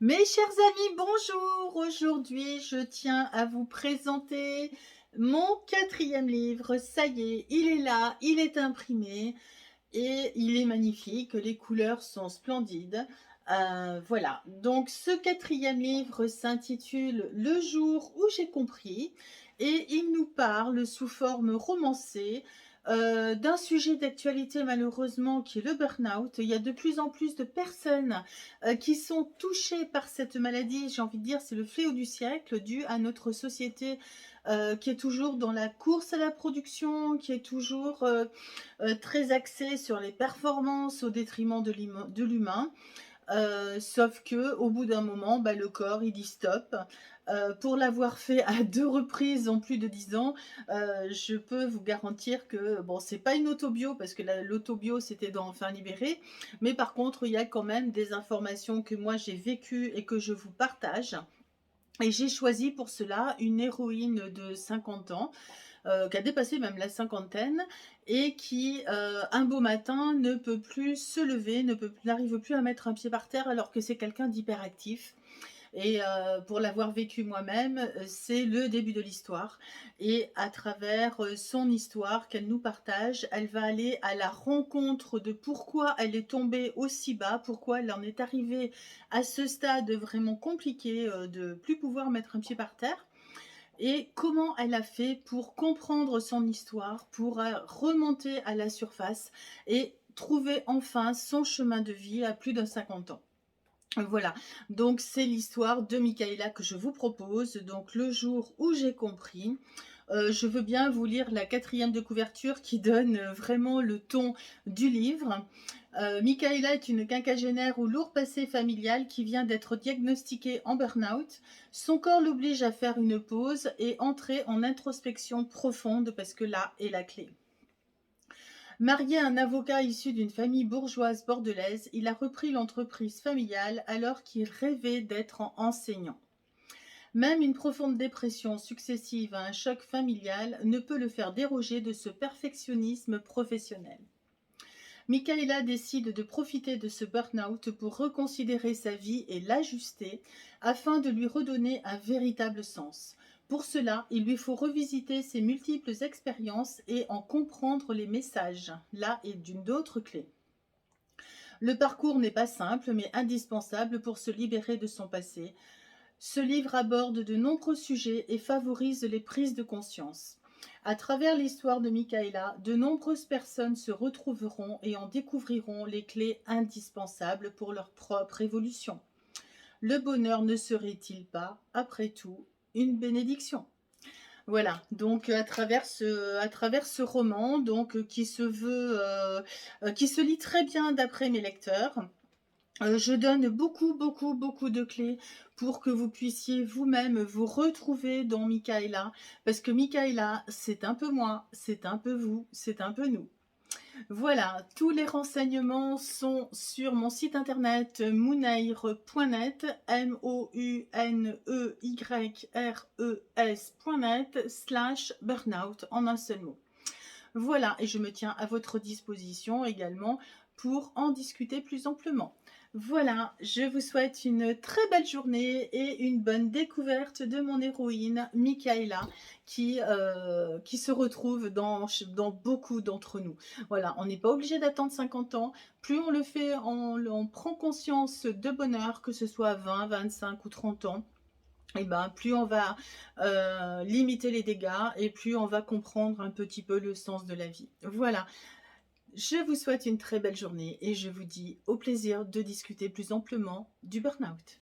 Mes chers amis, bonjour. Aujourd'hui, je tiens à vous présenter mon quatrième livre. Ça y est, il est là, il est imprimé et il est magnifique. Les couleurs sont splendides. Voilà, donc ce quatrième livre s'intitule Le jour où j'ai compris et il nous parle sous forme romancée d'un sujet d'actualité malheureusement qui est le burn-out. Il y a de plus en plus de personnes qui sont touchées par cette maladie. J'ai envie de dire, c'est le fléau du siècle dû à notre société qui est toujours dans la course à la production, qui est toujours très axée sur les performances au détriment de l'humain. Sauf que au bout d'un moment, bah, le corps, il dit stop. Pour l'avoir fait à 2 reprises en plus de 10 ans, je peux vous garantir que bon, c'est pas une autobio parce que l'autobio, c'était dans Enfin libéré, mais par contre, il y a quand même des informations que moi j'ai vécues et que je vous partage. Et j'ai choisi pour cela une héroïne de 50 ans, qui a dépassé même la cinquantaine et qui, un beau matin, ne peut plus se lever, n'arrive plus à mettre un pied par terre alors que c'est quelqu'un d'hyperactif. Et pour l'avoir vécu moi-même, c'est le début de l'histoire et à travers, son histoire qu'elle nous partage, elle va aller à la rencontre de pourquoi elle est tombée aussi bas, pourquoi elle en est arrivée à ce stade vraiment compliqué, de plus pouvoir mettre un pied par terre et comment elle a fait pour comprendre son histoire, pour, remonter à la surface et trouver enfin son chemin de vie à plus de 50 ans. Voilà, donc c'est l'histoire de Michaela que je vous propose, donc le jour où j'ai compris. Je veux bien vous lire la quatrième de couverture qui donne, vraiment le ton du livre. Michaela est une quinquagénaire au lourd passé familial qui vient d'être diagnostiquée en burn-out. Son corps l'oblige à faire une pause et entrer en introspection profonde parce que là est la clé. Marié à un avocat issu d'une famille bourgeoise bordelaise, il a repris l'entreprise familiale alors qu'il rêvait d'être enseignant. Même une profonde dépression successive à un choc familial ne peut le faire déroger de ce perfectionnisme professionnel. Michaela décide de profiter de ce burn-out pour reconsidérer sa vie et l'ajuster afin de lui redonner un véritable sens. Pour cela, il lui faut revisiter ses multiples expériences et en comprendre les messages. Là est d'une d'autres clés. Le parcours n'est pas simple, mais indispensable pour se libérer de son passé. Ce livre aborde de nombreux sujets et favorise les prises de conscience. À travers l'histoire de Michaela, de nombreuses personnes se retrouveront et en découvriront les clés indispensables pour leur propre évolution. Le bonheur ne serait-il pas, après tout, une bénédiction? Voilà, donc à travers ce roman, donc qui se veut, qui se lit très bien d'après mes lecteurs. Je donne beaucoup, beaucoup, beaucoup de clés pour que vous puissiez vous-même vous retrouver dans Michaela, parce que Michaela, c'est un peu moi, c'est un peu vous, c'est un peu nous. Voilà, tous les renseignements sont sur mon site internet mouneyre.net, mouneyres.net/burnout en un seul mot. Voilà, et je me tiens à votre disposition également pour en discuter plus amplement. Voilà, je vous souhaite une très belle journée et une bonne découverte de mon héroïne, Michaela, qui se retrouve dans beaucoup d'entre nous. Voilà, on n'est pas obligé d'attendre 50 ans. Plus on le fait, on prend conscience de bonheur, que ce soit 20, 25 ou 30 ans. Et ben, plus on va limiter les dégâts et plus on va comprendre un petit peu le sens de la vie. Voilà, je vous souhaite une très belle journée et je vous dis au plaisir de discuter plus amplement du burn-out.